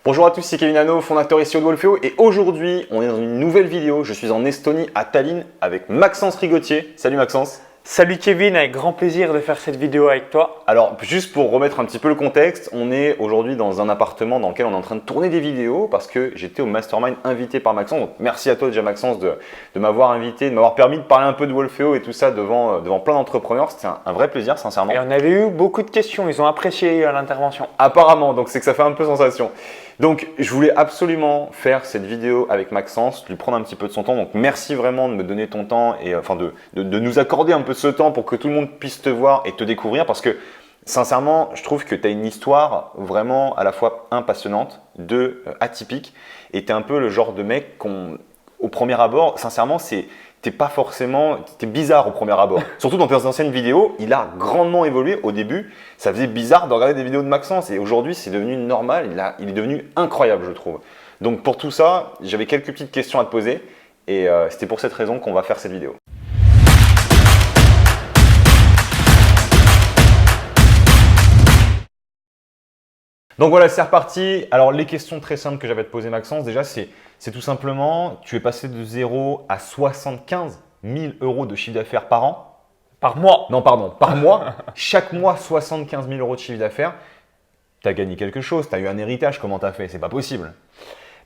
Bonjour à tous, c'est Kevin Hano, fondateur et CEO de Wolfeo et aujourd'hui on est dans une nouvelle vidéo. Je suis en Estonie à Tallinn avec Maxence Rigotier. Salut Maxence. Salut Kevin, avec grand plaisir de faire cette vidéo avec toi. Alors juste pour remettre un petit peu le contexte, on est aujourd'hui dans un appartement dans lequel on est en train de tourner des vidéos parce que j'étais au Mastermind invité par Maxence. Donc merci à toi déjà Maxence de m'avoir invité, de m'avoir permis de parler un peu de Wolfeo et tout ça devant plein d'entrepreneurs. C'était un vrai plaisir sincèrement. Et on avait eu beaucoup de questions, ils ont apprécié l'intervention. Apparemment, donc c'est que ça fait un peu sensation. Donc, je voulais absolument faire cette vidéo avec Maxence, lui prendre un petit peu de son temps. Donc, merci vraiment de me donner ton temps et enfin de nous accorder un peu ce temps pour que tout le monde puisse te voir et te découvrir parce que sincèrement, je trouve que tu as une histoire vraiment à la fois passionnante, atypique et tu es un peu le genre de mec au premier abord, sincèrement, t'es bizarre au premier abord. Surtout dans tes anciennes vidéos, il a grandement évolué. Au début, ça faisait bizarre de regarder des vidéos de Maxence et aujourd'hui, c'est devenu normal. Il est devenu incroyable, je trouve. Donc pour tout ça, j'avais quelques petites questions à te poser et c'était pour cette raison qu'on va faire cette vidéo. Donc voilà, c'est reparti. Alors les questions très simples que j'avais à te poser Maxence, déjà c'est tout simplement, tu es passé de 0 à 75 000 euros de chiffre d'affaires par an. Par mois? Non, pardon, par mois. Chaque mois, 75 000 euros de chiffre d'affaires. Tu as gagné quelque chose, tu as eu un héritage, comment tu as fait? C'est pas possible.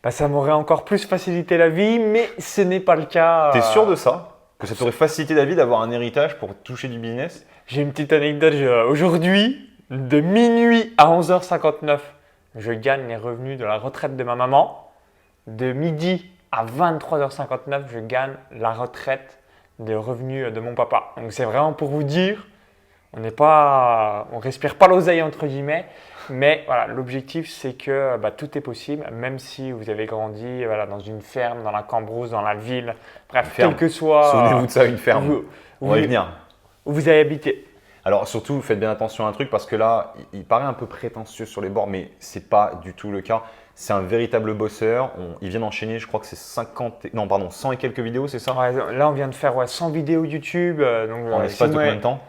Ça m'aurait encore plus facilité la vie, mais ce n'est pas le cas. Tu es sûr de ça? Que ça t'aurait facilité la vie d'avoir un héritage pour toucher du business? J'ai une petite anecdote. Aujourd'hui, de minuit à 11h59, je gagne les revenus de la retraite de ma maman. De midi à 23h59, je gagne la retraite des revenus de mon papa. Donc c'est vraiment pour vous dire, on respire pas l'oseille entre guillemets, mais voilà, l'objectif c'est que tout est possible, même si vous avez grandi dans une ferme, dans la Cambrousse, dans la ville, bref, quel que soit. Souvenez-vous de ça, une ferme. On va y venir. Où vous avez habité. Alors surtout, faites bien attention à un truc parce que là, il paraît un peu prétentieux sur les bords, mais ce n'est pas du tout le cas. C'est un véritable bosseur. Il vient d'enchaîner, je crois que c'est 100 et quelques vidéos, c'est ça? Ouais, là, on vient de faire 100 vidéos YouTube. En l'espace de combien de temps?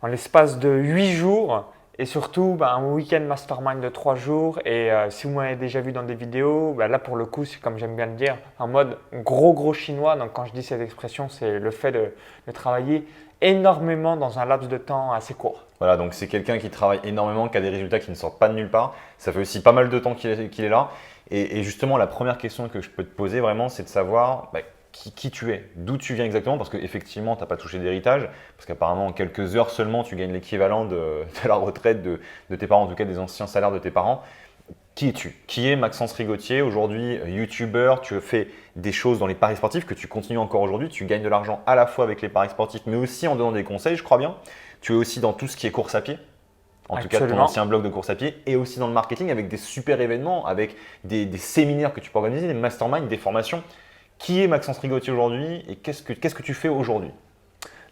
En l'espace de 8 jours. Et surtout, un week-end mastermind de 3 jours. Et si vous m'avez déjà vu dans des vidéos, là pour le coup, c'est comme j'aime bien le dire, en mode gros chinois. Donc quand je dis cette expression, c'est le fait de travailler énormément dans un laps de temps assez court. Voilà, donc c'est quelqu'un qui travaille énormément, qui a des résultats qui ne sortent pas de nulle part. Ça fait aussi pas mal de temps qu'il est là. Et justement, la première question que je peux te poser vraiment, c'est de savoir qui tu es, d'où tu viens exactement, parce qu'effectivement, tu n'as pas touché d'héritage, parce qu'apparemment, en quelques heures seulement, tu gagnes l'équivalent de la retraite de tes parents, en tout cas des anciens salaires de tes parents. Qui es-tu? Qui est Maxence Rigotier? Aujourd'hui, YouTuber, tu fais des choses dans les paris sportifs que tu continues encore aujourd'hui. Tu gagnes de l'argent à la fois avec les paris sportifs, mais aussi en donnant des conseils, je crois bien. Tu es aussi dans tout ce qui est course à pied. En tout cas, ton ancien blog de course à pied, et aussi dans le marketing avec des super événements, avec des séminaires que tu peux organiser, des masterminds, des formations. Qui est Maxence Rigotier aujourd'hui et qu'est-ce que tu fais aujourd'hui?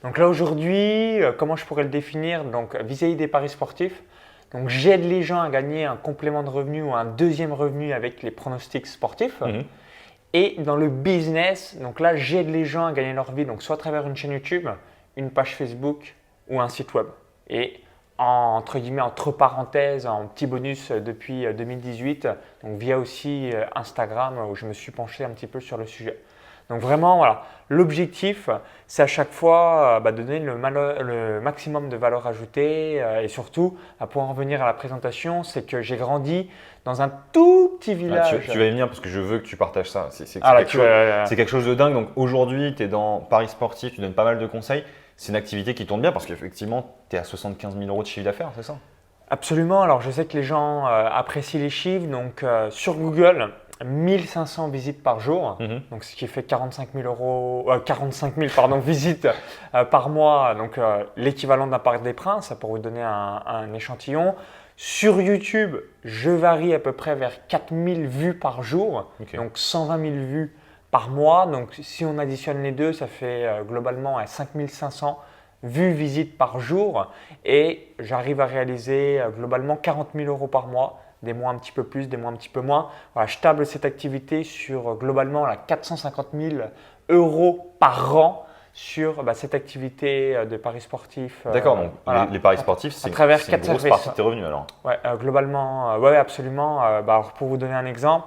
Donc là aujourd'hui, comment je pourrais le définir? Donc vis-à-vis des paris sportifs, donc j'aide les gens à gagner un complément de revenu ou un deuxième revenu avec les pronostics sportifs. Et dans le business, donc là j'aide les gens à gagner leur vie, donc soit à travers une chaîne YouTube, une page Facebook ou un site web. Et entre guillemets, entre parenthèses, en petit bonus depuis 2018, donc via aussi Instagram où je me suis penché un petit peu sur le sujet. Donc vraiment, voilà, l'objectif, c'est à chaque fois donner le maximum de valeur ajoutée et surtout, pour en revenir à la présentation, c'est que j'ai grandi dans un tout petit village. Tu vas y venir parce que je veux que tu partages ça. C'est quelque chose de dingue. Donc aujourd'hui, tu es dans Paris sportif, tu donnes pas mal de conseils. C'est une activité qui tourne bien parce qu'effectivement, tu es à 75 000 euros de chiffre d'affaires, c'est ça? Absolument. Alors, je sais que les gens apprécient les chiffres. Donc, sur Google, 1500 visites par jour, donc ce qui fait 45 000 visites par mois, donc l'équivalent d'un Parc des Princes, pour vous donner un échantillon. Sur YouTube, je varie à peu près vers 4000 vues par jour, donc 120 000 vues par mois. Donc si on additionne les deux, ça fait globalement 5500 vues visites par jour et j'arrive à réaliser globalement 40 000 euros par mois, des mois un petit peu plus, des mois un petit peu moins. Voilà, je table cette activité sur globalement 450 000 euros par an sur cette activité de paris sportifs. D'accord, donc voilà. les paris sportifs, c'est une travers grosse 4 services. partie de tes revenus alors. Ouais, globalement, ouais, absolument. Alors, pour vous donner un exemple,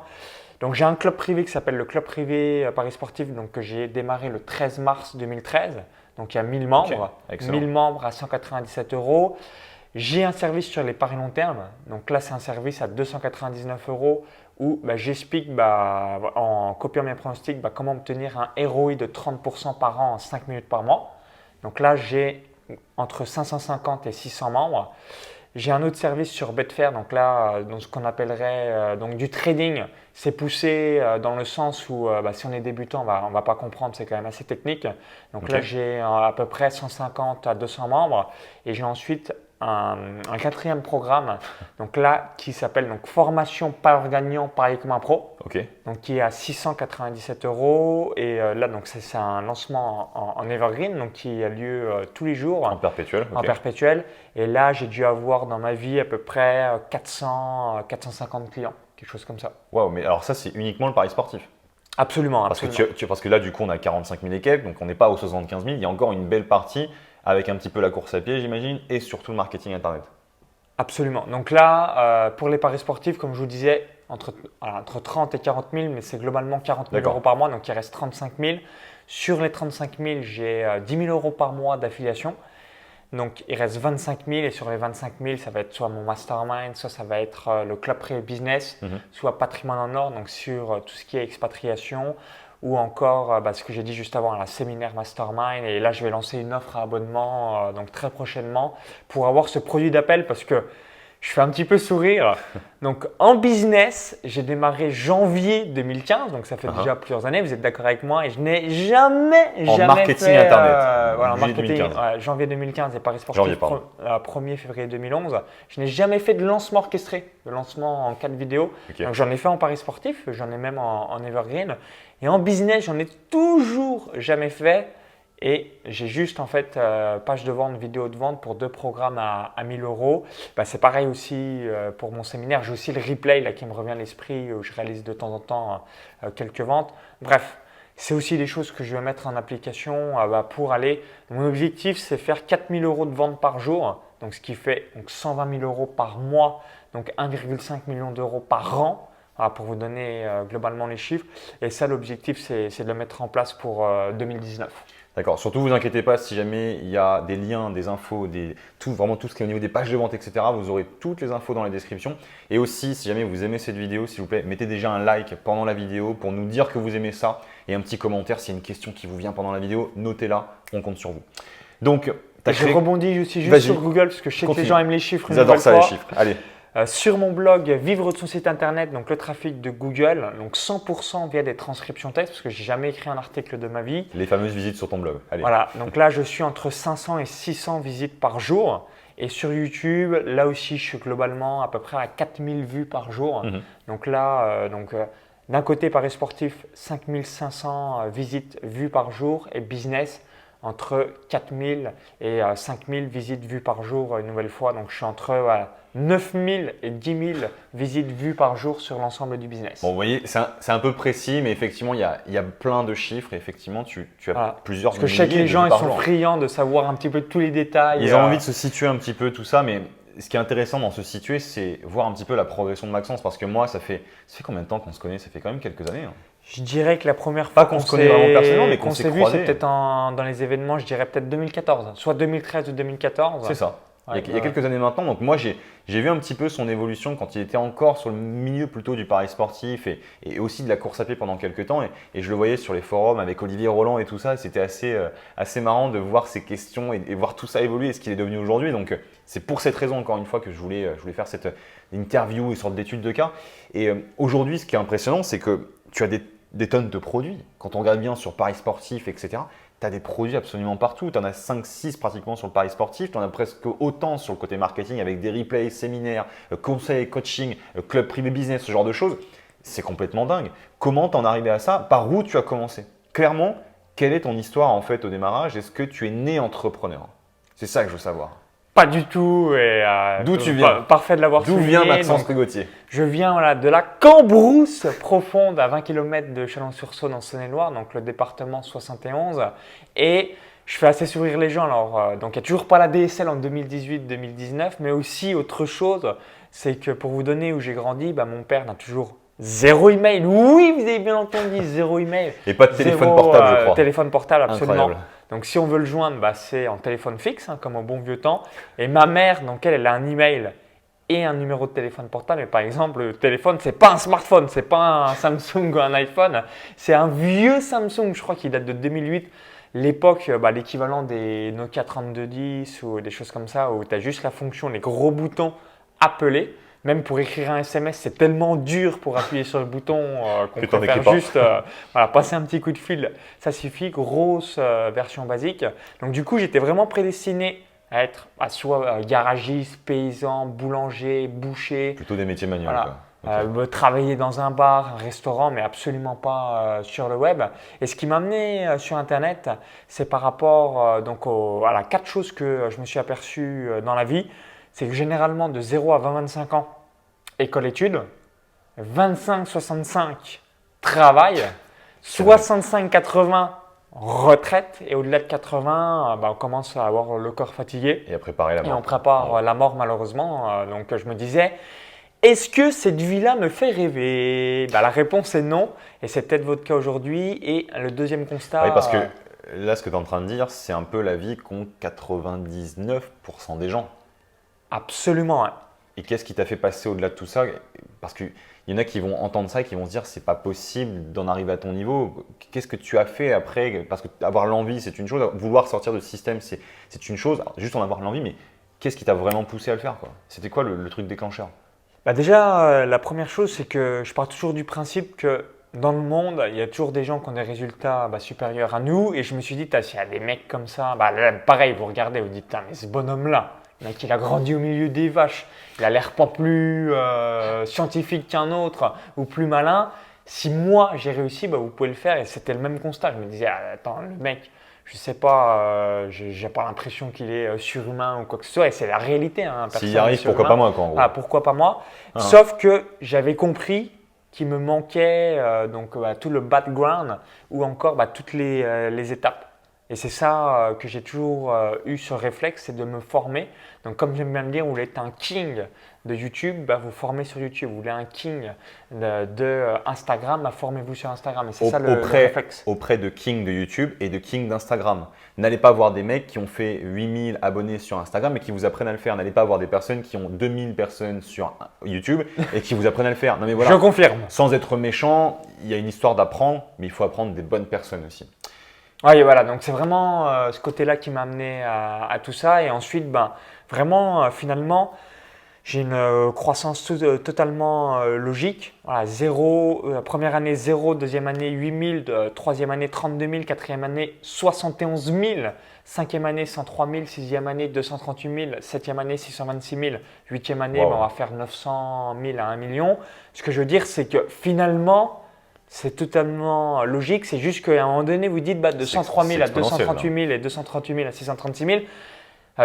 donc j'ai un club privé qui s'appelle le club privé paris sportifs, donc que j'ai démarré le 13 mars 2013. Donc il y a 1000 membres, excellent. 1000 membres à 197 €. J'ai un service sur les paris long terme. Donc là, c'est un service à 299 € où j'explique en copiant mes pronostics comment obtenir un ROI de 30% par an en 5 minutes par mois. Donc là, j'ai entre 550 et 600 membres. J'ai un autre service sur Betfair, donc là, dans ce qu'on appellerait du trading. C'est poussé dans le sens où si on est débutant, on ne va pas comprendre, c'est quand même assez technique. Donc là, j'ai à peu près 150 à 200 membres et j'ai ensuite un quatrième programme donc là, qui s'appelle formation par gagnant Paris comme un pro, donc qui est à 697 € et là donc c'est un lancement en evergreen donc qui a lieu tous les jours en perpétuel. En perpétuel et là j'ai dû avoir dans ma vie à peu près 450 clients, quelque chose comme ça. Waouh, mais alors ça c'est uniquement le pari sportif. Absolument. Parce que là du coup on a 45 000 et quelques, donc on n'est pas aux 75 000, il y a encore une belle partie avec un petit peu la course à pied, j'imagine, et surtout le marketing Internet. Absolument. Donc là, pour les paris sportifs, comme je vous disais, entre 30 et 40 000, mais c'est globalement 40 000 € par mois, donc il reste 35 000. Sur les 35 000, j'ai 10 000 € par mois d'affiliation. Donc il reste 25 000 et sur les 25 000, ça va être soit mon mastermind, soit ça va être le club privé business, soit patrimoine en or, donc sur tout ce qui est expatriation, ou encore ce que j'ai dit juste avant, la séminaire mastermind. Et là, je vais lancer une offre à abonnement donc très prochainement pour avoir ce produit d'appel parce que je fais un petit peu sourire. Donc en business, j'ai démarré janvier 2015, donc ça fait déjà plusieurs années, vous êtes d'accord avec moi, et je n'ai jamais marketing fait… Internet. Voilà, en marketing, janvier 2015 et paris sportif 1er février 2011. Je n'ai jamais fait de lancement orchestré, de lancement en 4 vidéos. Donc j'en ai fait en paris sportif, j'en ai même en evergreen. Et en business, j'en ai toujours jamais fait. Et j'ai juste en fait page de vente, vidéo de vente pour 2 programmes à 1000 €. C'est pareil aussi pour mon séminaire. J'ai aussi le replay là, qui me revient à l'esprit où je réalise de temps en temps quelques ventes. Bref, c'est aussi des choses que je vais mettre en application pour aller. Mon objectif, c'est faire 4 000 € de vente par jour. Donc, ce qui fait 120 000 € par mois, donc 1,5 million d'euros par an. Pour vous donner globalement les chiffres. Et ça, l'objectif, c'est de le mettre en place pour 2019. D'accord. Surtout, vous inquiétez pas, si jamais il y a des liens, des infos, vraiment tout ce qui est au niveau des pages de vente, etc., vous aurez toutes les infos dans la description. Et aussi, si jamais vous aimez cette vidéo, s'il vous plaît, mettez déjà un like pendant la vidéo pour nous dire que vous aimez ça. Et un petit commentaire, s'il y a une question qui vous vient pendant la vidéo, notez-la, on compte sur vous. Donc, je rebondis aussi juste sur Google parce que je sais que les gens aiment les chiffres. Ils adorent ça, les chiffres. Allez. Sur mon blog, vivre de son site internet, donc le trafic de Google, donc 100% via des transcriptions texte, parce que j'ai jamais écrit un article de ma vie. Les fameuses visites sur ton blog. Allez. Voilà, donc là je suis entre 500 et 600 visites par jour. Et sur YouTube, là aussi je suis globalement à peu près à 4000 vues par jour. Donc là, d'un côté paris sportif, 5500 visites vues par jour et business entre 4000 et 5000 visites vues par jour une nouvelle fois. Donc je suis entre 9000 et 10 000 visites vues par jour sur l'ensemble du business. Bon, vous voyez, c'est un peu précis, mais effectivement, il y a plein de chiffres. Et effectivement, tu as plusieurs milliers de vues par jour. Parce que je sais que les gens ils sont friands de savoir un petit peu tous les détails. Ils ont envie de se situer un petit peu, tout ça. Mais ce qui est intéressant dans se situer, c'est voir un petit peu la progression de Maxence. Parce que moi, ça fait combien de temps qu'on se connaît? Ça fait quand même quelques années. Je dirais que la première fois qu'on se connaît vraiment personnellement, mais qu'on s'est vu, c'est peut-être dans les événements, je dirais peut-être 2014, soit 2013 ou 2014. C'est ça. Il y a quelques années maintenant. Donc moi, j'ai vu un petit peu son évolution quand il était encore sur le milieu plutôt du pari sportif et aussi de la course à pied pendant quelques temps. Et je le voyais sur les forums avec Olivier Roland et tout ça. C'était assez marrant de voir ses questions et voir tout ça évoluer et ce qu'il est devenu aujourd'hui. Donc c'est pour cette raison, encore une fois, que je voulais faire cette interview, une sorte d'étude de cas. Et aujourd'hui, ce qui est impressionnant, c'est que tu as des tonnes de produits. Quand on regarde bien sur paris sportif, etc., tu as des produits absolument partout. Tu en as 5-6 pratiquement sur le pari sportif. Tu en as presque autant sur le côté marketing avec des replays, séminaires, conseils, coaching, club privé business, ce genre de choses. C'est complètement dingue. Comment t'en es arrivé à ça? Par où tu as commencé? Clairement, quelle est ton histoire en fait au démarrage? Est-ce que tu es né entrepreneur? C'est ça que je veux savoir. Pas du tout. D'où tu viens? Parfait de l'avoir souligné. D'où vient Maxence Rigotier? Je viens de la Cambrousse profonde à 20 km de Chalon-sur-Saône en Saône-et-Loire, donc le département 71. Et je fais assez sourire les gens. Alors, donc il n'y a toujours pas la DSL en 2018-2019, mais aussi autre chose, c'est que pour vous donner où j'ai grandi, mon père n'a toujours zéro email. Oui, vous avez bien entendu, zéro email. Et pas de téléphone portable, je crois. Téléphone portable, absolument. Incroyable. Donc, si on veut le joindre, c'est en téléphone fixe, comme au bon vieux temps. Et ma mère, donc elle a un email et un numéro de téléphone portable. Mais par exemple, le téléphone, c'est pas un smartphone, c'est pas un Samsung ou un iPhone. C'est un vieux Samsung, je crois qu'il date de 2008. L'époque, l'équivalent des Nokia 3210 ou des choses comme ça, où tu as juste la fonction, les gros boutons appeler. Même pour écrire un SMS, c'est tellement dur pour appuyer sur le bouton qu'on préfère juste passer un petit coup de fil. Ça suffit, grosse version basique. Donc du coup, j'étais vraiment prédestiné à être soit garagiste, paysan, boulanger, boucher. Plutôt des métiers manuels. Voilà. Okay. Travailler dans un bar, un restaurant, mais absolument pas sur le web. Et ce qui m'a amené sur Internet, c'est par rapport à 4 choses que je me suis aperçu dans la vie. C'est que généralement de 0 à 20-25 ans, école-études, 25-65, travail, 65-80, retraite, et au-delà de 80, on commence à avoir le corps fatigué. Et à préparer la mort. Et on prépare la mort malheureusement. Donc je me disais, est-ce que cette vie-là me fait rêver? La réponse est non, et c'est peut-être votre cas aujourd'hui. Et le deuxième constat… Oui, parce que là, ce que tu es en train de dire, c'est un peu la vie qu'ont 99% des gens. Absolument. Ouais. Et qu'est-ce qui t'a fait passer au-delà de tout ça? Parce qu'il y en a qui vont entendre ça et qui vont se dire c'est pas possible d'en arriver à ton niveau. Qu'est-ce que tu as fait après? Parce que avoir l'envie, c'est une chose. Vouloir sortir de ce système, c'est une chose. Juste en avoir l'envie, mais qu'est-ce qui t'a vraiment poussé à le faire? C'était quoi le truc déclencheur? Déjà, la première chose, c'est que je pars toujours du principe que dans le monde, il y a toujours des gens qui ont des résultats supérieurs à nous. Et je me suis dit, s'il y a des mecs comme ça, là, pareil, vous regardez, vous dites, mais ce bonhomme-là, le mec, il a grandi au milieu des vaches. Il a l'air pas plus scientifique qu'un autre ou plus malin. Si moi, j'ai réussi, vous pouvez le faire. Et c'était le même constat. Je me disais, attends, le mec, je sais pas, j'ai pas l'impression qu'il est surhumain ou quoi que ce soit. Et c'est la réalité. S'il y arrive, pourquoi pas moi, en gros. Pourquoi pas moi? Sauf que j'avais compris qu'il me manquait tout le background ou encore toutes les étapes. Et c'est ça que j'ai toujours eu ce réflexe, c'est de me former. Donc comme j'aime bien le dire, vous voulez être un king de YouTube, vous formez sur YouTube. Vous voulez un king de Instagram, formez-vous sur Instagram. Et c'est ça le réflexe. Auprès de king de YouTube et de king d'Instagram. N'allez pas voir des mecs qui ont fait 8000 abonnés sur Instagram et qui vous apprennent à le faire. N'allez pas voir des personnes qui ont 2000 personnes sur YouTube et qui vous apprennent à le faire. Non mais voilà. Je confirme. Sans être méchant, il y a une histoire d'apprendre, mais il faut apprendre des bonnes personnes aussi. Oui, voilà, donc c'est vraiment ce côté-là qui m'a amené à tout ça. Et ensuite, vraiment, finalement, j'ai une croissance totalement logique. Voilà, première année 0, deuxième année 8000, troisième année 32 000, quatrième année 71 000, cinquième année 103 000, sixième année 238 000, septième année 626 000, huitième année, on va faire 900 000 à 1 million. Ce que je veux dire, c'est que finalement… c'est totalement logique, c'est juste qu'à un moment donné, vous dites de 103 000 à 238 000 et 238 000 à 636 000,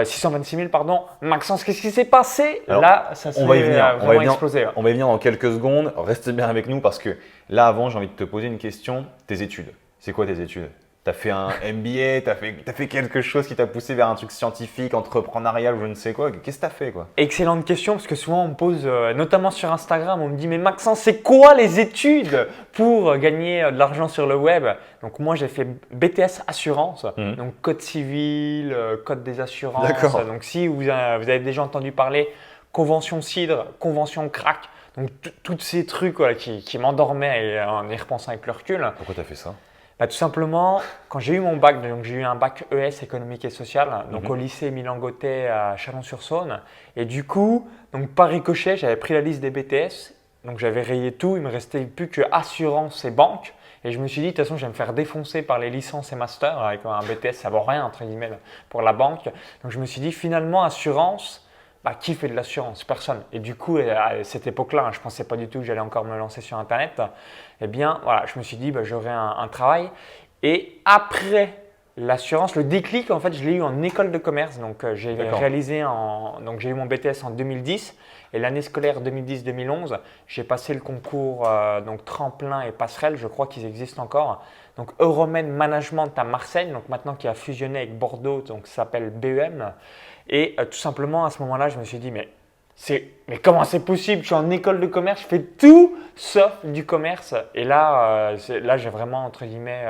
626 000, pardon. Maxence, qu'est-ce qui s'est passé? Alors, là, ça s'est vraiment explosé. On va y venir dans quelques secondes. Restez bien avec nous parce que là, avant, j'ai envie de te poser une question. Tes études, c'est quoi tes études? Tu as fait un MBA, tu as fait quelque chose qui t'a poussé vers un truc scientifique, entrepreneurial ou je ne sais quoi. Qu'est-ce que tu as fait quoi? Excellente question parce que souvent on me pose, notamment sur Instagram, on me dit mais Maxence, c'est quoi les études pour gagner de l'argent sur le web? Donc moi j'ai fait BTS Assurance, donc code civil, code des assurances. D'accord. Donc si vous avez déjà entendu parler convention cidre, convention crack, donc tous ces trucs qui m'endormaient en y repensant avec le recul. Pourquoi tu as fait ça? Tout simplement, quand j'ai eu mon bac, donc j'ai eu un bac ES économique et social, donc au lycée Milan-Gothée à Chalon-sur-Saône. Et du coup, donc par ricochet, j'avais pris la liste des BTS, donc j'avais rayé tout, il me restait plus que assurance et banque. Et je me suis dit, de toute façon, je vais me faire défoncer par les licences et masters. Avec un BTS, ça vaut rien, entre guillemets, pour la banque. Donc je me suis dit, finalement, assurance, qui fait de l'assurance? Personne. Et du coup, à cette époque-là, je ne pensais pas du tout que j'allais encore me lancer sur Internet. Eh bien, voilà, je me suis dit, j'aurai un travail. Et après L'assurance, le déclic, en fait, je l'ai eu en école de commerce. Donc, j'ai eu mon BTS en 2010 et l'année scolaire 2010-2011, j'ai passé le concours donc tremplin et passerelle. Je crois qu'ils existent encore. Donc, Euromed Management à Marseille, donc maintenant qui a fusionné avec Bordeaux, donc ça s'appelle BEM. Et tout simplement, à ce moment-là, je me suis dit, mais comment c'est possible? Je suis en école de commerce, je fais tout sauf du commerce. Et là, j'ai vraiment, entre guillemets,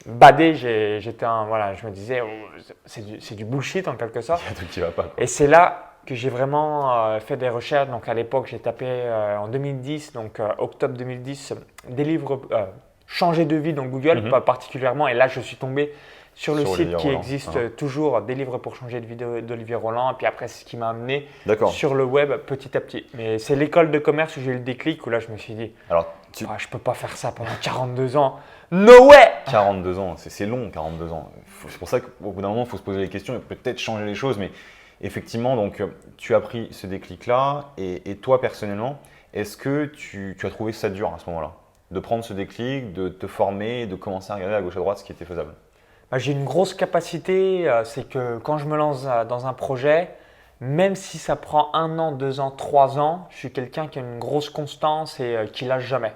badé. Je me disais, oh, c'est du bullshit en quelque sorte. Il y a un truc qui va pas, quoi. Et c'est là que j'ai vraiment fait des recherches. Donc à l'époque, j'ai tapé en 2010, donc octobre 2010, des livres changer de vie dans Google, pas particulièrement. Et là, je suis tombé sur le site qui existe toujours, des livres pour changer de vie d'Olivier Roland. Et puis après, c'est ce qui m'a amené sur le web petit à petit. Mais c'est l'école de commerce où j'ai eu le déclic, où là, je me suis dit, je ne peux pas faire ça pendant 42 ans. No way! 42 ans, c'est long, 42 ans. C'est pour ça qu'au bout d'un moment, il faut se poser les questions et peut-être changer les choses. Mais effectivement, donc, tu as pris ce déclic-là. Et toi, personnellement, est-ce que tu as trouvé ça dur à ce moment-là? De prendre ce déclic, de te former, de commencer à regarder à gauche à droite ce qui était faisable? J'ai une grosse capacité, c'est que quand je me lance dans un projet, même si ça prend 1 an, 2 ans, 3 ans, je suis quelqu'un qui a une grosse constance et qui lâche jamais.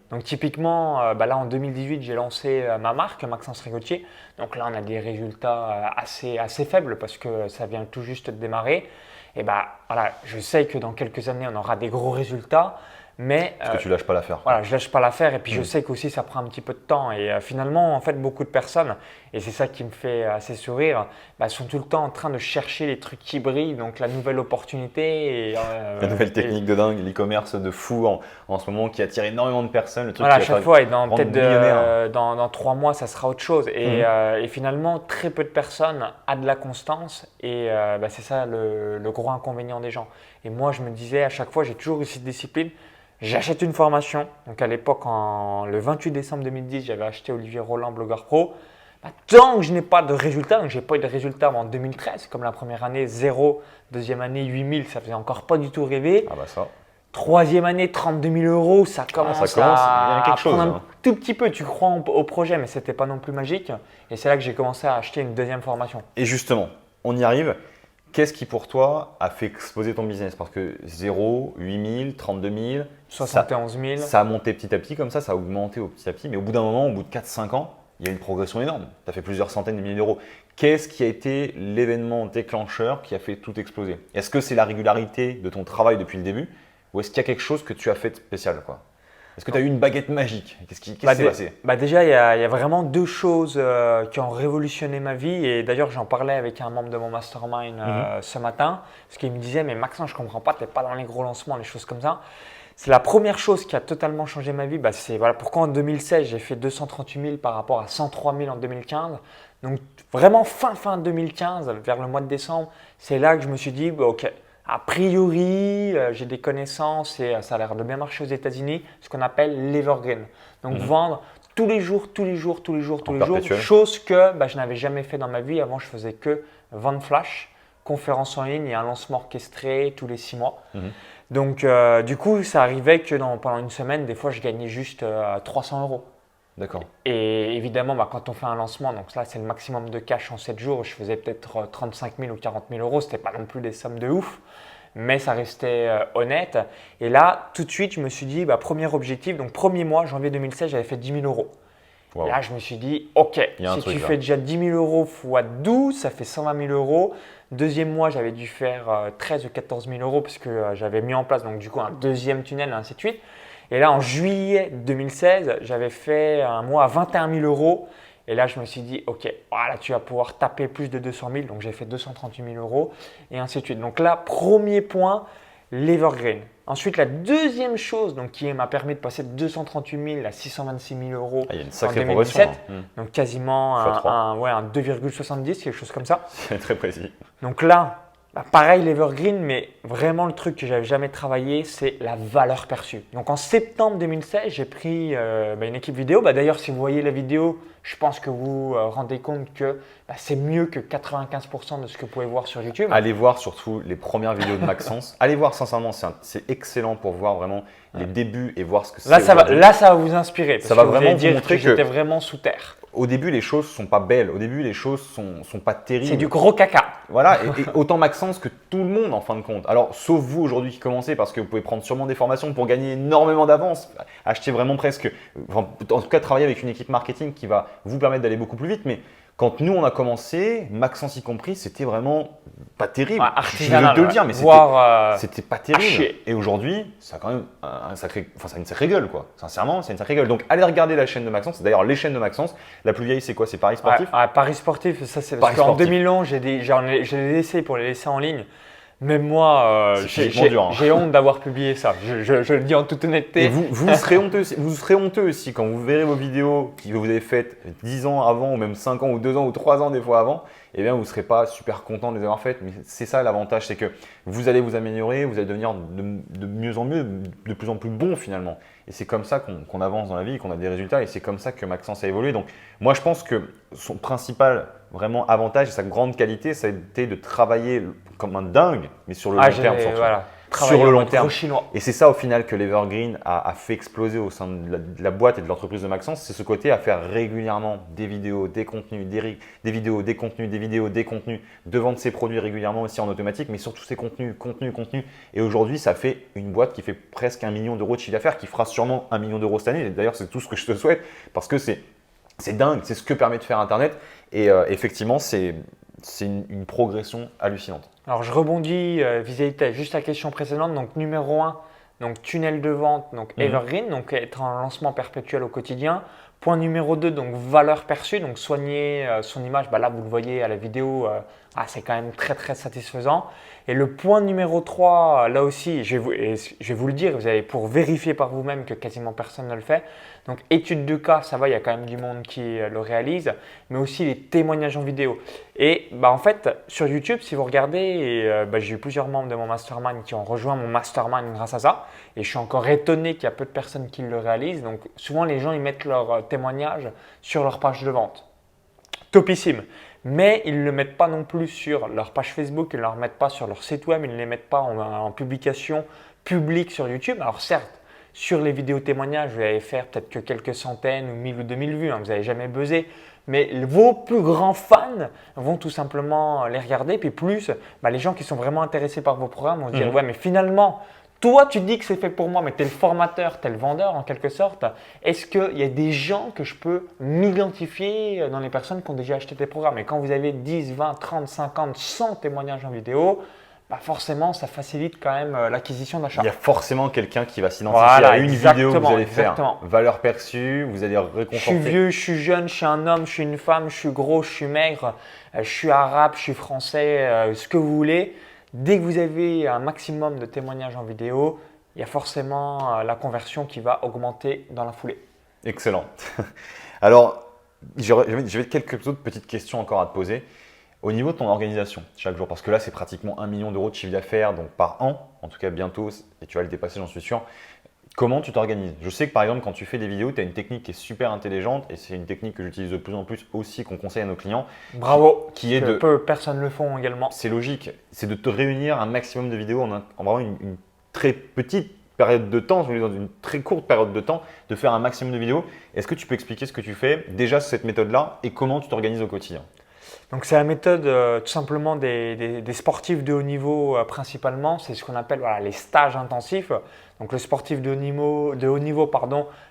Donc typiquement, là en 2018, j'ai lancé ma marque, Maxence Rigotier. Donc là, on a des résultats assez faibles parce que ça vient tout juste de démarrer. Et voilà, je sais que dans quelques années, on aura des gros résultats. Mais parce que tu lâches pas l'affaire. Voilà, je lâche pas l'affaire et puis je sais qu'aussi ça prend un petit peu de temps et finalement en fait beaucoup de personnes, et c'est ça qui me fait assez sourire, sont tout le temps en train de chercher les trucs qui brillent, donc la nouvelle opportunité. La nouvelle technique de dingue, l'e-commerce de fou en ce moment qui attire énormément de personnes. Le truc voilà, à chaque fois, et dans 3 mois ça sera autre chose et finalement très peu de personnes ont de la constance et c'est ça le gros inconvénient des gens. Et moi je me disais à chaque fois, j'ai toujours eu cette discipline. J'achète une formation. Donc à l'époque, le 28 décembre 2010, j'avais acheté Olivier Roland, blogueur pro. Tant que je n'ai pas de résultats, donc je n'ai pas eu de résultats avant 2013, comme la première année, 0. Deuxième année, 8 000, ça faisait encore pas du tout rêver. Ça. Troisième année, 32 000 euros, ça commence à prendre un tout petit peu. Tu crois au projet, mais ce n'était pas non plus magique. Et c'est là que j'ai commencé à acheter une deuxième formation. Et justement, on y arrive. Qu'est-ce qui pour toi a fait exploser ton business? Parce que 0, 8 000, 32 000, 71 000. Ça a monté petit à petit comme ça a augmenté au petit à petit. Mais au bout d'un moment, au bout de 4-5 ans, il y a une progression énorme. Tu as fait plusieurs centaines de milliers d'euros. Qu'est-ce qui a été l'événement déclencheur qui a fait tout exploser? Est-ce que c'est la régularité de ton travail depuis le début? Ou est-ce qu'il y a quelque chose que tu as fait de spécial, quoi? Est-ce que tu as eu une baguette magique? Qu'est-ce qui s'est passé? Déjà, il y a vraiment 2 choses qui ont révolutionné ma vie. Et d'ailleurs, j'en parlais avec un membre de mon mastermind ce matin. Parce qu'il me disait, mais Maxence, je ne comprends pas, tu n'es pas dans les gros lancements, les choses comme ça. C'est la première chose qui a totalement changé ma vie. C'est pourquoi en 2016, j'ai fait 238 000 par rapport à 103 000 en 2015. Donc vraiment fin 2015, vers le mois de décembre, c'est là que je me suis dit, ok. A priori, j'ai des connaissances et ça a l'air de bien marcher aux États-Unis, ce qu'on appelle l'evergreen. Donc vendre tous les jours, chose que je n'avais jamais fait dans ma vie. Avant, je faisais que vente flash, conférence en ligne et un lancement orchestré tous les 6 mois. Donc du coup, ça arrivait que pendant une semaine, des fois, je gagnais juste 300 euros. D'accord. Et évidemment, quand on fait un lancement, donc là, c'est le maximum de cash en 7 jours. Je faisais peut-être 35 000 ou 40 000 euros. Ce n'était pas non plus des sommes de ouf, mais ça restait honnête. Et là, tout de suite, je me suis dit, premier objectif, donc premier mois, janvier 2016, j'avais fait 10 000 euros. Wow. Et là, je me suis dit, ok, si tu fais déjà 10 000 euros x 12, ça fait 120 000 euros. Deuxième mois, j'avais dû faire 13 ou 14 000 euros parce que j'avais mis en place donc, du coup, un deuxième tunnel, et ainsi de suite. Et là, en juillet 2016, j'avais fait un mois à 21 000 euros. Et là, je me suis dit, ok, voilà, tu vas pouvoir taper plus de 200 000. Donc, j'ai fait 238 000 euros et ainsi de suite. Donc là, premier point, l'evergreen. Ensuite, la deuxième chose qui m'a permis de passer de 238 000 à 626 000 euros il y a une sacrée en 2017. Progression. Donc, quasiment un 2,70, quelque chose comme ça. C'est très précis. Donc là, pareil l'Evergreen, mais vraiment le truc que j'avais jamais travaillé, c'est la valeur perçue. Donc en septembre 2016, j'ai pris une équipe vidéo. D'ailleurs, si vous voyez la vidéo, je pense que vous vous rendez compte que c'est mieux que 95% de ce que vous pouvez voir sur YouTube. Allez voir surtout les premières vidéos de Maxence. Allez voir sincèrement, c'est excellent pour voir vraiment les débuts et voir ce que c'est. Là, ça va vous inspirer. Parce ça va que vraiment vous dire montrer que j'étais vraiment sous terre. au début, les choses sont pas belles. Au début, les choses sont pas terribles. C'est du gros caca. Voilà, et autant Maxence que tout le monde en fin de compte. Alors, sauf vous aujourd'hui qui commencez, parce que vous pouvez prendre sûrement des formations pour gagner énormément d'avance, acheter vraiment presque, enfin, en tout cas travailler avec une équipe marketing qui va vous permettre d'aller beaucoup plus vite. Mais quand nous on a commencé, Maxence y compris, c'était vraiment pas terrible. Ouais, artisanal, je vais te le dire, mais c'était pas terrible. Et aujourd'hui, ça a quand même ça a une sacrée gueule, quoi. Sincèrement, c'est une sacrée gueule. Donc, allez regarder la chaîne de Maxence. C'est d'ailleurs les chaînes de Maxence. La plus vieille, c'est quoi? C'est Paris Sportif. Paris Sportif, ça c'est parce qu'en 2011, j'ai les laissés pour les laisser en ligne. Même moi, j'ai honte d'avoir publié ça. Je le dis en toute honnêteté. Et vous serez honteux aussi quand vous verrez vos vidéos que vous avez faites 10 ans avant, ou même 5 ans, ou 2 ans, ou 3 ans des fois avant. Eh bien, vous ne serez pas super content de les avoir faites. Mais c'est ça l'avantage, c'est que vous allez vous améliorer, vous allez devenir de mieux en mieux, de plus en plus bon finalement. Et c'est comme ça qu'on avance dans la vie, qu'on a des résultats. Et c'est comme ça que Maxence a évolué. Donc, moi, je pense que son principal vraiment avantage et sa grande qualité, ça a été de travailler comme un dingue, mais sur le long terme surtout. Voilà. Sur le long terme. Et c'est ça au final que l'Evergreen a fait exploser au sein de la boîte et de l'entreprise de Maxence. C'est ce côté à faire régulièrement des vidéos, des contenus, des vidéos, des contenus, des vidéos, des contenus, de vendre ses produits régulièrement aussi en automatique, mais surtout ses contenus. Et aujourd'hui, ça fait une boîte qui fait presque 1 million d'euros de chiffre d'affaires, qui fera sûrement 1 million d'euros cette année. Et d'ailleurs, c'est tout ce que je te souhaite parce que c'est dingue, c'est ce que permet de faire Internet. Et effectivement, c'est une progression hallucinante. Alors, je rebondis vis-à-vis juste la question précédente. Donc, numéro 1, donc tunnel de vente, donc Evergreen, donc être en lancement perpétuel au quotidien. Point numéro 2, donc valeur perçue, donc soigner son image. Là, vous le voyez à la vidéo, c'est quand même très, très satisfaisant. Et le point numéro 3, là aussi, je vais vous le dire, vous allez pour vérifier par vous-même que quasiment personne ne le fait. Donc, étude de cas, ça va, il y a quand même du monde qui le réalise, mais aussi les témoignages en vidéo. Et en fait, sur YouTube, si vous regardez, j'ai eu plusieurs membres de mon mastermind qui ont rejoint mon mastermind grâce à ça. Et je suis encore étonné qu'il y a peu de personnes qui le réalisent. Donc, souvent, les gens, ils mettent leurs témoignages sur leur page de vente. Topissime. Mais ils ne le mettent pas non plus sur leur page Facebook, ils ne le mettent pas sur leur site web, ils ne les mettent pas en publication publique sur YouTube. Alors certes, sur les vidéos témoignages, vous allez faire peut-être que quelques centaines ou 1000 ou 2000 vues, vous n'allez jamais buzzer. Mais vos plus grands fans vont tout simplement les regarder. Puis plus, les gens qui sont vraiment intéressés par vos programmes vont se dire « Ouais, mais finalement, toi, tu dis que c'est fait pour moi, mais tu es le formateur, tu es le vendeur en quelque sorte. Est-ce qu'il y a des gens que je peux m'identifier dans les personnes qui ont déjà acheté tes programmes ?» Et quand vous avez 10, 20, 30, 50, 100 témoignages en vidéo, forcément, ça facilite quand même l'acquisition d'achat. Il y a forcément quelqu'un qui va s'identifier à une vidéo que vous allez faire. Valeur perçue, vous allez réconforter. Je suis vieux, je suis jeune, je suis un homme, je suis une femme, je suis gros, je suis maigre, je suis arabe, je suis français, ce que vous voulez. Dès que vous avez un maximum de témoignages en vidéo, il y a forcément la conversion qui va augmenter dans la foulée. Excellent. Alors, j'avais quelques autres petites questions encore à te poser. Au niveau de ton organisation, chaque jour, parce que là, c'est pratiquement 1 million d'euros de chiffre d'affaires donc par an, en tout cas bientôt, et tu vas le dépasser, j'en suis sûr. Comment tu t'organises? Je sais que par exemple, quand tu fais des vidéos, tu as une technique qui est super intelligente et c'est une technique que j'utilise de plus en plus aussi, qu'on conseille à nos clients. Bravo! Personne ne le font également. C'est logique, c'est de te réunir un maximum de vidéos en vraiment une très petite période de temps, dans une très courte période de temps, de faire un maximum de vidéos. Est-ce que tu peux expliquer ce que tu fais déjà sur cette méthode-là et comment tu t'organises au quotidien? Donc, c'est la méthode tout simplement des sportifs de haut niveau principalement. C'est ce qu'on appelle les stages intensifs. Donc, le sportif de haut niveau,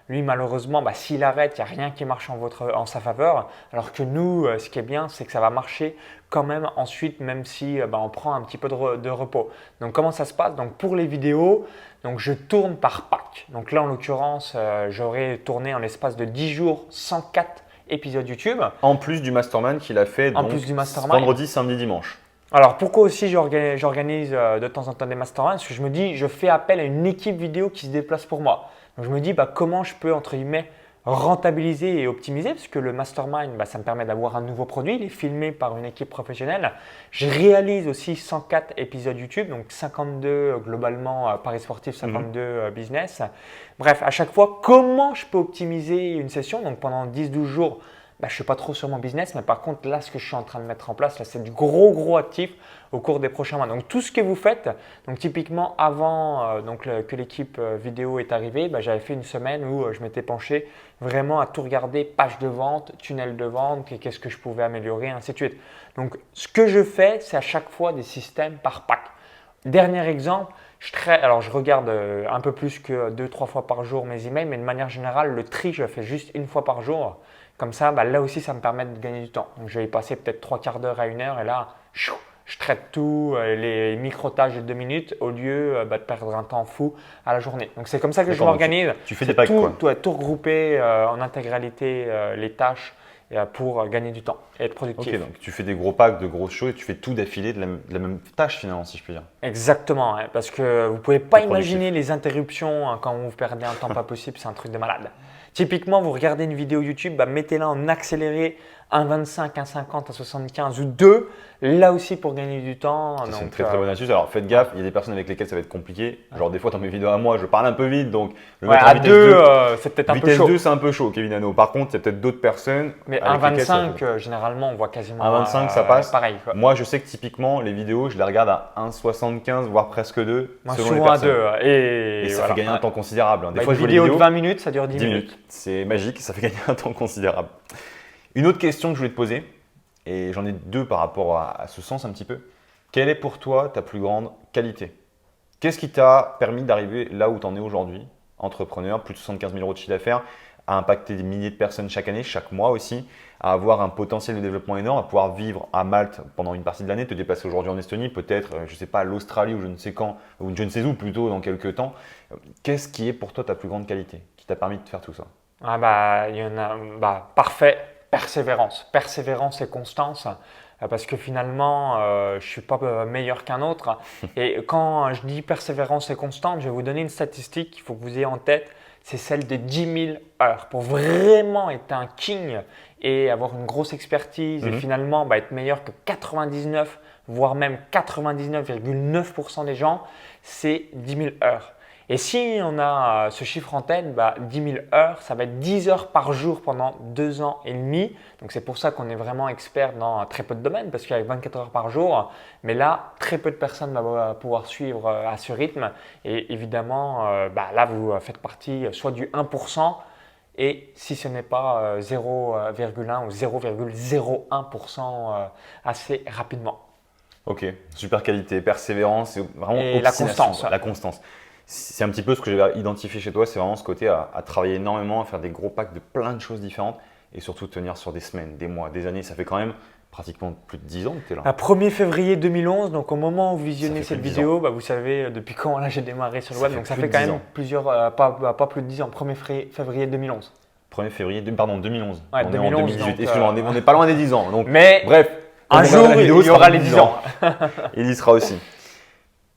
lui, malheureusement, s'il arrête, il n'y a rien qui marche en sa faveur. Alors que nous, ce qui est bien, c'est que ça va marcher quand même ensuite, même si on prend un petit peu de repos. Donc, comment ça se passe? Donc, pour les vidéos, donc, je tourne par pack. Donc là, en l'occurrence, j'aurais tourné en l'espace de 10 jours 104 épisodes YouTube. En plus du mastermind qu'il a fait vendredi, samedi, dimanche. Alors pourquoi aussi j'organise de temps en temps des masterminds? Parce que je me dis, je fais appel à une équipe vidéo qui se déplace pour moi. Donc je me dis comment je peux entre guillemets rentabiliser et optimiser, parce que le mastermind, ça me permet d'avoir un nouveau produit, il est filmé par une équipe professionnelle. Je réalise aussi 104 épisodes YouTube, donc 52 globalement Paris Sportif, 52 business. Bref, à chaque fois, comment je peux optimiser une session? Donc pendant 10-12 jours, je ne suis pas trop sur mon business, mais par contre, là, ce que je suis en train de mettre en place, là, c'est du gros actif au cours des prochains mois. Donc, tout ce que vous faites, donc typiquement avant que l'équipe vidéo est arrivée, j'avais fait une semaine où je m'étais penché vraiment à tout regarder, page de vente, tunnel de vente, qu'est-ce que je pouvais améliorer, ainsi de suite. Donc, ce que je fais, c'est à chaque fois des systèmes par pack. Dernier exemple, je regarde un peu plus que 2-3 fois par jour mes emails, mais de manière générale, le tri, je le fais juste une fois par jour. Comme ça, là aussi, ça me permet de gagner du temps. Donc, je vais y passer peut-être 3/4 d'heure à 1 heure et là, je traite tout, les micro-tâches de 2 minutes au lieu de perdre un temps fou à la journée. Donc, c'est comme ça que je m'organise. Tu fais des packs quoi. Tout regrouper en intégralité les tâches pour gagner du temps et être productif. Ok, donc tu fais des gros packs de grosses choses et tu fais tout d'affilée de la même tâche finalement, si je puis dire. Exactement, parce que vous ne pouvez pas C'est imaginer les interruptions quand vous perdez un temps pas possible, c'est un truc de malade. Typiquement, vous regardez une vidéo YouTube, mettez-la en accéléré 1,25, 1,50, 1,75 ou 2, là aussi pour gagner du temps. C'est une très bonne astuce. Alors faites gaffe, il y a des personnes avec lesquelles ça va être compliqué. Genre des fois dans mes vidéos à moi, je parle un peu vite, donc le mettre en à vitesse 2, 2, c'est peut-être un peu vitesse chaud. 2, c'est un peu chaud, Kevin Hano. Par contre, il y a peut-être d'autres personnes. Mais avec lesquelles ça 1,25, généralement, on voit quasiment 1,25, ça passe. pareil. Quoi. Moi, je sais que typiquement, les vidéos, je les regarde à 1,75, voire presque 2. Moi, selon les souvent à personnes. 2. Et ça fait gagner un temps considérable. Des fois, une je vois vidéo les de vidéos 20 minutes, ça dure 10 minutes. C'est magique, ça fait gagner un temps considérable. Une autre question que je voulais te poser, et j'en ai deux par rapport à ce sens un petit peu. Quelle est pour toi ta plus grande qualité? Qu'est-ce qui t'a permis d'arriver là où tu en es aujourd'hui, entrepreneur, plus de 75 000 euros de chiffre d'affaires, à impacter des milliers de personnes chaque année, chaque mois aussi, à avoir un potentiel de développement énorme, à pouvoir vivre à Malte pendant une partie de l'année, te déplacer aujourd'hui en Estonie, peut-être, je ne sais pas, l'Australie ou je ne sais quand, ou je ne sais où plutôt dans quelques temps. Qu'est-ce qui est pour toi ta plus grande qualité qui t'a permis de faire tout ça? Il y en a, parfait, persévérance et constance. Parce que finalement, je ne suis pas meilleur qu'un autre. Et quand je dis persévérance et constante, je vais vous donner une statistique qu'il faut que vous ayez en tête. C'est celle de 10 000 heures. Pour vraiment être un king et avoir une grosse expertise et finalement être meilleur que 99, voire même 99,9% des gens, c'est 10 000 heures. Et si on a ce chiffre en tête, 10 000 heures, ça va être 10 heures par jour pendant 2 ans et demi. Donc c'est pour ça qu'on est vraiment expert dans très peu de domaines parce qu'il y a 24 heures par jour. Mais là, très peu de personnes vont pouvoir suivre à ce rythme. Et évidemment, là, vous faites partie soit du 1%. Et si ce n'est pas 0,1 ou 0,01% assez rapidement. Ok, super qualité, persévérance et vraiment et la constance. La constance. C'est un petit peu ce que j'ai identifié chez toi, c'est vraiment ce côté à travailler énormément, à faire des gros packs de plein de choses différentes et surtout tenir sur des semaines, des mois, des années. Ça fait quand même pratiquement plus de 10 ans que tu es là. 1er février 2011, donc au moment où vous visionnez cette vidéo, ans. vous savez depuis quand là j'ai démarré sur le web, donc ça plus fait de quand 10 même ans. plusieurs, pas plus de 10 ans, 1er février 2011. 1er février, pardon, 2011. Ouais, on 2011, est en 2018. donc, Excuse-moi, on n'est pas loin des 10 ans. Donc, mais bref, un jour, il y aura les 10 ans. Il y sera aussi.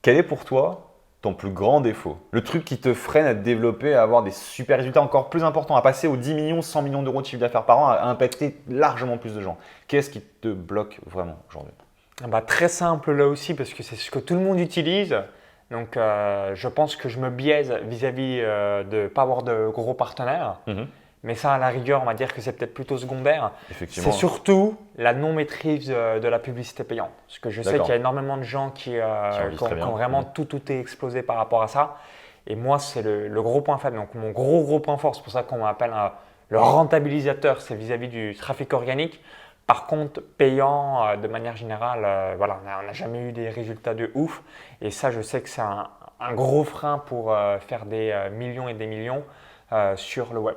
Quel est pour toi ton plus grand défaut? Le truc qui te freine à te développer, à avoir des super résultats encore plus importants, à passer aux 10 millions, 100 millions d'euros de chiffre d'affaires par an, à impacter largement plus de gens. Qu'est-ce qui te bloque vraiment aujourd'hui? Très simple là aussi parce que c'est ce que tout le monde utilise. Donc je pense que je me biaise vis-à-vis de ne pas avoir de gros partenaires. Mais ça, à la rigueur, on va dire que c'est peut-être plutôt secondaire. Effectivement. C'est surtout la non-maîtrise de la publicité payante. Parce que je sais qu'il y a énormément de gens qui ont vraiment tout est explosé par rapport à ça. Et moi, c'est le gros point faible. Donc, mon gros point fort, c'est pour ça qu'on m'appelle le rentabilisateur, c'est vis-à-vis du trafic organique. Par contre, payant, de manière générale, on n'a jamais eu des résultats de ouf. Et ça, je sais que c'est un gros frein pour faire des millions et des millions sur le web.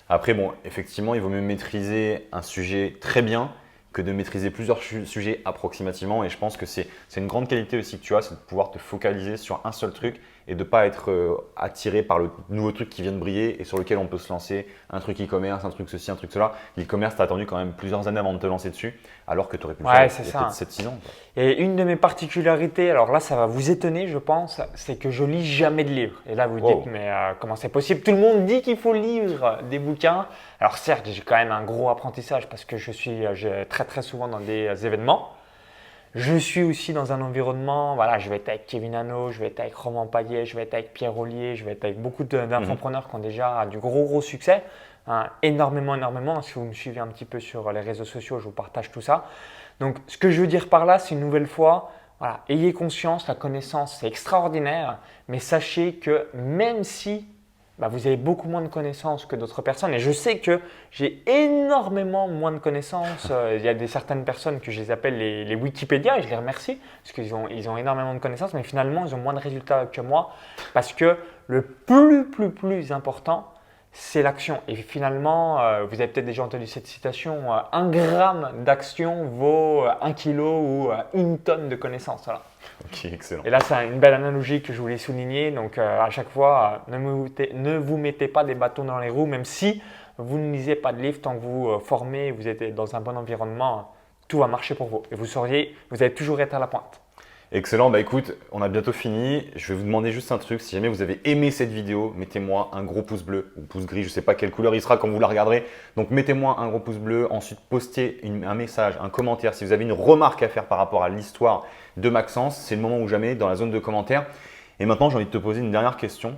Après, bon, effectivement, il vaut mieux maîtriser un sujet très bien que de maîtriser plusieurs sujets approximativement. Et je pense que c'est une grande qualité aussi que tu as, c'est de pouvoir te focaliser sur un seul truc et de ne pas être attiré par le nouveau truc qui vient de briller et sur lequel on peut se lancer. Un truc e-commerce, un truc ceci, un truc cela. L'e-commerce, tu as attendu quand même plusieurs années avant de te lancer dessus, alors que tu aurais pu le faire il y a peut-être 7-6 ans. Et une de mes particularités, alors là, ça va vous étonner, je pense, c'est que je lis jamais de livres. Et là, vous dites, mais comment c'est possible? Tout le monde dit qu'il faut lire des bouquins. Alors certes, j'ai quand même un gros apprentissage parce que je suis très souvent dans des événements. Je suis aussi dans un environnement, je vais être avec Kevin Hano, je vais être avec Romain Payet, je vais être avec Pierre Ollier, je vais être avec beaucoup d'infopreneurs qui ont déjà du gros succès. hein, énormément, énormément. Si vous me suivez un petit peu sur les réseaux sociaux, je vous partage tout ça. Donc, ce que je veux dire par là, c'est une nouvelle fois, voilà, ayez conscience, la connaissance, c'est extraordinaire, mais sachez que même si vous avez beaucoup moins de connaissances que d'autres personnes, et je sais que j'ai énormément moins de connaissances. Il y a certaines personnes que je les appelle les Wikipédia, et je les remercie, parce qu'ils ont énormément de connaissances, mais finalement, ils ont moins de résultats que moi, parce que le plus important, c'est l'action. Et finalement, vous avez peut-être déjà entendu cette citation, 1 gramme d'action vaut 1 kilo ou 1 tonne de connaissances. Voilà. Ok, excellent. Et là, c'est une belle analogie que je voulais souligner. Donc, à chaque fois, ne vous mettez pas des bâtons dans les roues, même si vous ne lisez pas de livre, tant que vous formez, vous êtes dans un bon environnement, tout va marcher pour vous. Et vous allez toujours être à la pointe. Excellent, bah écoute, on a bientôt fini. Je vais vous demander juste un truc. Si jamais vous avez aimé cette vidéo, mettez-moi un gros pouce bleu ou pouce gris. Je ne sais pas quelle couleur il sera quand vous la regarderez. Donc mettez-moi un gros pouce bleu. Ensuite, postez un message, un commentaire. Si vous avez une remarque à faire par rapport à l'histoire de Maxence, c'est le moment ou jamais dans la zone de commentaires. Et maintenant, j'ai envie de te poser une dernière question.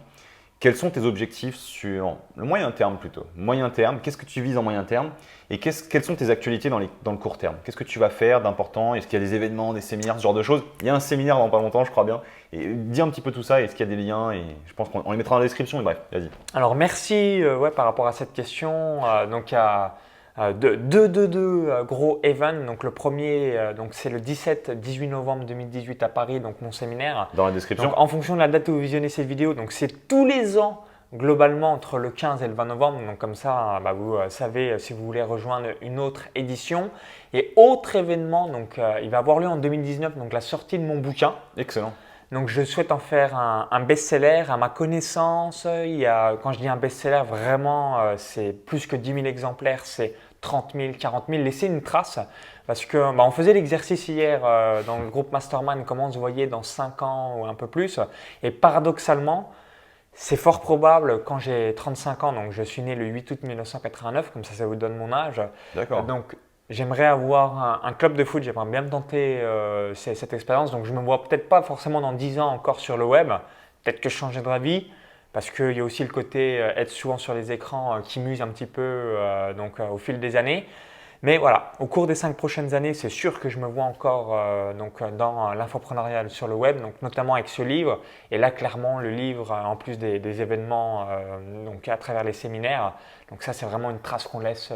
Quels sont tes objectifs sur le moyen terme plutôt? Moyen terme, qu'est-ce que tu vises en moyen terme? Et quelles sont tes actualités dans le court terme? Qu'est-ce que tu vas faire d'important? Est-ce qu'il y a des événements, des séminaires, ce genre de choses? Il y a un séminaire dans pas longtemps, je crois bien. Et dis un petit peu tout ça. Est-ce qu'il y a des liens? Et je pense qu'on les mettra dans la description. Et bref, vas-y. Alors, merci par rapport à cette question. Donc, il y a deux gros events. Donc, le premier, c'est le 17-18 novembre 2018 à Paris, donc mon séminaire. Dans la description. Donc, en fonction de la date où vous visionnez cette vidéo, donc c'est tous les ans globalement entre le 15 et le 20 novembre. Donc, comme ça, vous savez si vous voulez rejoindre une autre édition. Et autre événement, donc il va avoir lieu en 2019, donc la sortie de mon bouquin. Excellent. Donc, je souhaite en faire un best-seller. À ma connaissance, quand je dis un best-seller, vraiment, c'est plus que 10 000 exemplaires, c'est 30 000, 40 000. Laissez une trace parce que on faisait l'exercice hier dans le groupe Mastermind, comment on se voyait dans 5 ans ou un peu plus. Et paradoxalement, c'est fort probable quand j'ai 35 ans, donc je suis né le 8 août 1989, comme ça vous donne mon âge. D'accord. Donc, j'aimerais avoir un club de foot, j'aimerais bien me tenter cette expérience. Donc, je ne me vois peut-être pas forcément dans 10 ans encore sur le web. Peut-être que je changerai de vie parce qu'il y a aussi le côté être souvent sur les écrans qui m'use un petit peu au fil des années. Mais voilà, au cours des 5 prochaines années, c'est sûr que je me vois encore dans l'infopreneuriat sur le web, donc notamment avec ce livre. Et là, clairement, le livre, en plus des événements à travers les séminaires, donc ça, c'est vraiment une trace qu'on laisse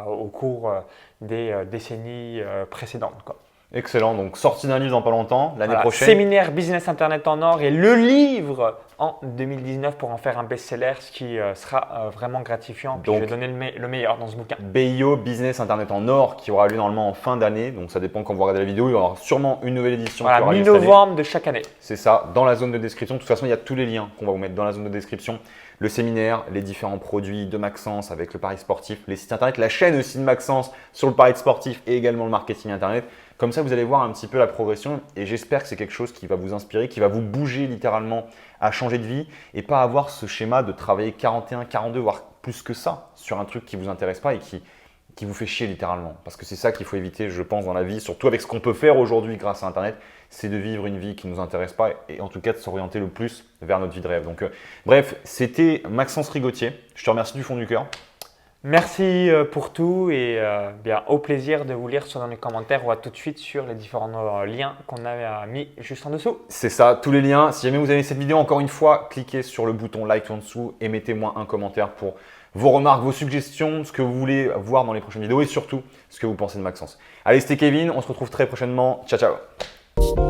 au cours des décennies précédentes, quoi. Excellent. Donc, sortie d'un livre dans pas longtemps, l'année prochaine. Séminaire Business Internet en or et le livre en 2019 pour en faire un best-seller, ce qui sera vraiment gratifiant. Puis, je vais donner le meilleur dans ce bouquin. BIO Business Internet en or qui aura lieu normalement en fin d'année. Donc, ça dépend quand vous regardez la vidéo. Il y aura sûrement une nouvelle édition. Voilà, mi-novembre de chaque année. C'est ça, dans la zone de description. De toute façon, il y a tous les liens qu'on va vous mettre dans la zone de description. Le séminaire, les différents produits de Maxence avec le pari sportif, les sites internet, la chaîne aussi de Maxence sur le pari sportif et également le marketing internet. Comme ça, vous allez voir un petit peu la progression et j'espère que c'est quelque chose qui va vous inspirer, qui va vous bouger littéralement à changer de vie et pas avoir ce schéma de travailler 41, 42, voire plus que ça sur un truc qui ne vous intéresse pas et qui vous fait chier littéralement. Parce que c'est ça qu'il faut éviter, je pense, dans la vie, surtout avec ce qu'on peut faire aujourd'hui grâce à Internet, c'est de vivre une vie qui ne nous intéresse pas et en tout cas de s'orienter le plus vers notre vie de rêve. Donc, bref, c'était Maxence Rigotier. Je te remercie du fond du cœur. Merci pour tout et au plaisir de vous lire soit dans les commentaires ou à tout de suite sur les différents liens qu'on a mis juste en dessous. C'est ça, tous les liens. Si jamais vous aimez cette vidéo, encore une fois, cliquez sur le bouton like en dessous et mettez-moi un commentaire pour vos remarques, vos suggestions, ce que vous voulez voir dans les prochaines vidéos et surtout ce que vous pensez de Maxence. Allez, c'était Kevin, on se retrouve très prochainement. Ciao, ciao.